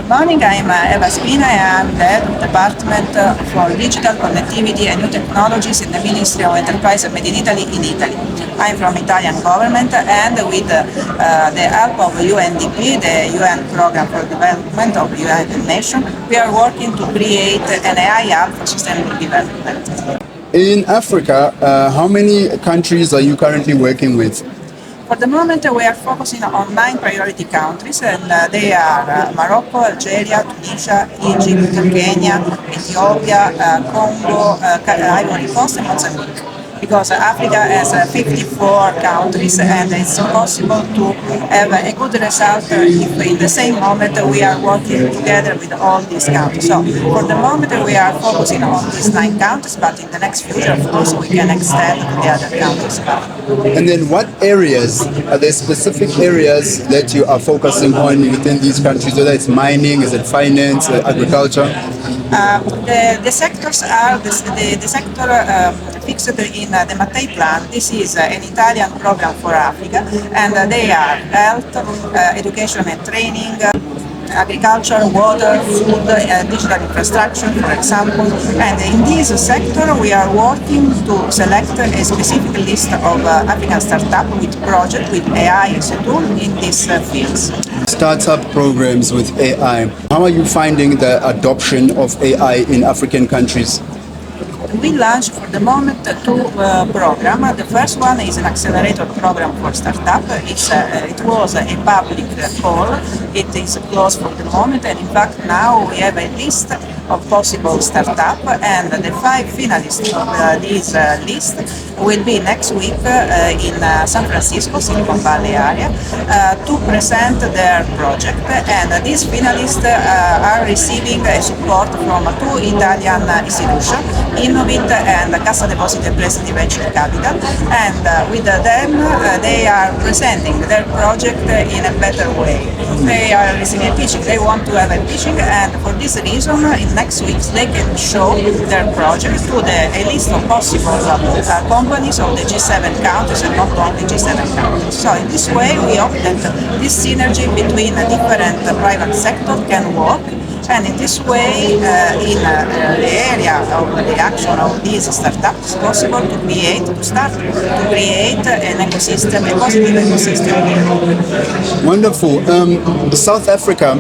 Good morning, I'm Eva Spina. I'm the head of the Department for Digital Connectivity and New Technologies in the Ministry of Enterprise and Made in Italy in Italy. I'm from Italian government, and with the help of UNDP, the UN Programme for Development of the United Nations, we are working to create an AI hub for sustainable development. In Africa, how many countries are you currently working with? For the moment, we are focusing on 9 priority countries, and they are Morocco, Algeria, Tunisia, Egypt, Kenya, Ethiopia, Congo, Ivory Coast, and Mozambique. Because Africa has 54 countries, and it's possible to have a good result if in the same moment we are working together with all these countries. So for the moment we are focusing on these 9 countries, but in the next future, of course, we can extend to the other countries. And then what areas, are there specific areas that you are focusing on within these countries, whether it's mining, is it finance, agriculture? The sectors are the sector fixed in the Mattei Plan. This is an Italian program for Africa, and they are health, education and training, agriculture, water, food, digital infrastructure, for example. And in this sector, we are working to select a specific list of African startups with projects with AI as a tool in these fields. Startup programs with AI. How are you finding the adoption of AI in African countries? We launched for the moment 2 programs. The first one is an accelerator program for startup. It was a public call. It is closed for the moment, and in fact now we have a list of possible startups, and the 5 finalists of this list will be next week in San Francisco, Silicon Valley area, to present their project. And these finalists are receiving support from 2 Italian institutions, Innovit and Cassa Depositi e Prestiti Venture Capital, and with them they are presenting their project in a better way. They are receiving a pitching, they want to have a pitching, and for this reason in next week they can show their project to a list of possible companies of the G7 countries and not only G7 countries. So in this way we hope that this synergy between different private sectors can work, and in this way in the area of the action of these startups it's possible to start to create an ecosystem, a positive ecosystem here. Wonderful. South Africa,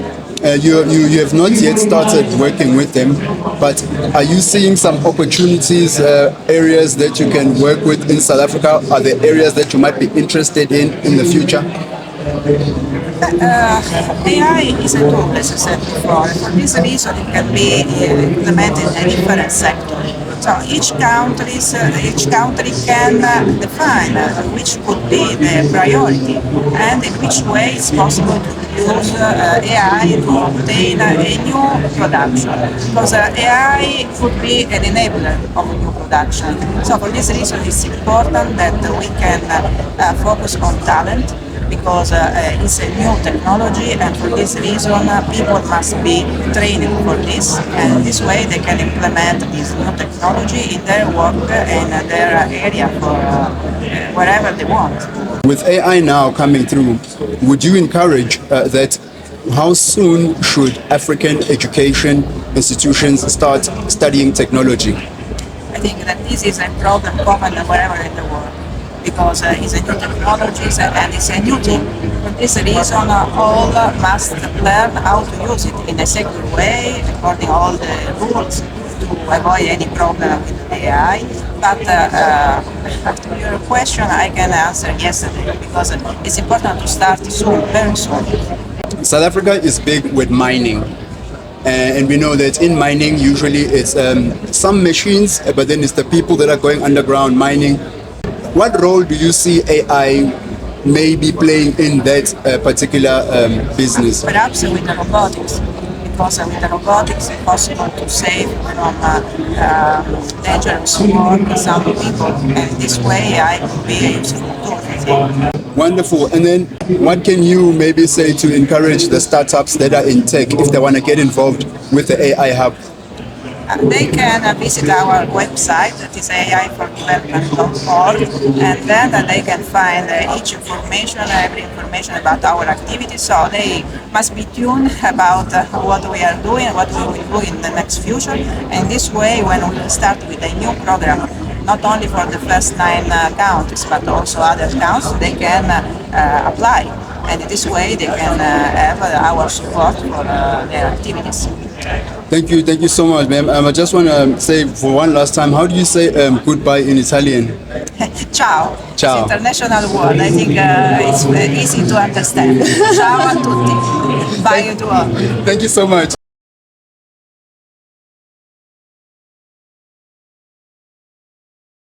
you have not yet started working with them, but are you seeing some opportunities, areas that you can work with in South Africa? Are there areas that you might be interested in the future? AI is a tool, as I said before. For this reason, it can be implemented in a different sector. So each country can define which could be the priority and in which way it's possible to use AI to obtain a new production. Because AI could be an enabler of a new production. So for this reason, it's important that we can focus on talent, because it's a new technology, and for this reason people must be trained for this, and this way they can implement this new technology in their work and their area for wherever they want. With AI now coming through, would you encourage that how soon should African education institutions start studying technology? I think that this is a problem common wherever in the world, because it's a new technology and it's a new tool. For this reason, all must learn how to use it in a secure way, according to all the rules, to avoid any problem with AI. But to your question, I can answer yesterday, because it's important to start soon, very soon. South Africa is big with mining. And we know that in mining, usually it's some machines, but then it's the people that are going underground mining. What role do you see AI may be playing in that particular business? Perhaps with the robotics, because with the robotics it's possible to save from dangerous work some people, and this way AI could be a useful tool, I think. Wonderful. And then what can you maybe say to encourage the startups that are in tech if they want to get involved with the AI Hub? They can visit our website, that is aifordevelopment.org, and then they can find each information, every information about our activities. So they must be tuned about what we are doing, what we will do in the next future. And this way, when we will start with a new program, not only for the first 9 countries, but also other countries, they can apply. And in this way, they can have our support for their activities. Thank you so much, ma'am. I just want to say for one last time, how do you say goodbye in Italian? Ciao. Ciao. It's international word. I think it's easy to understand. Ciao a tutti. Bye to all. Thank you so much.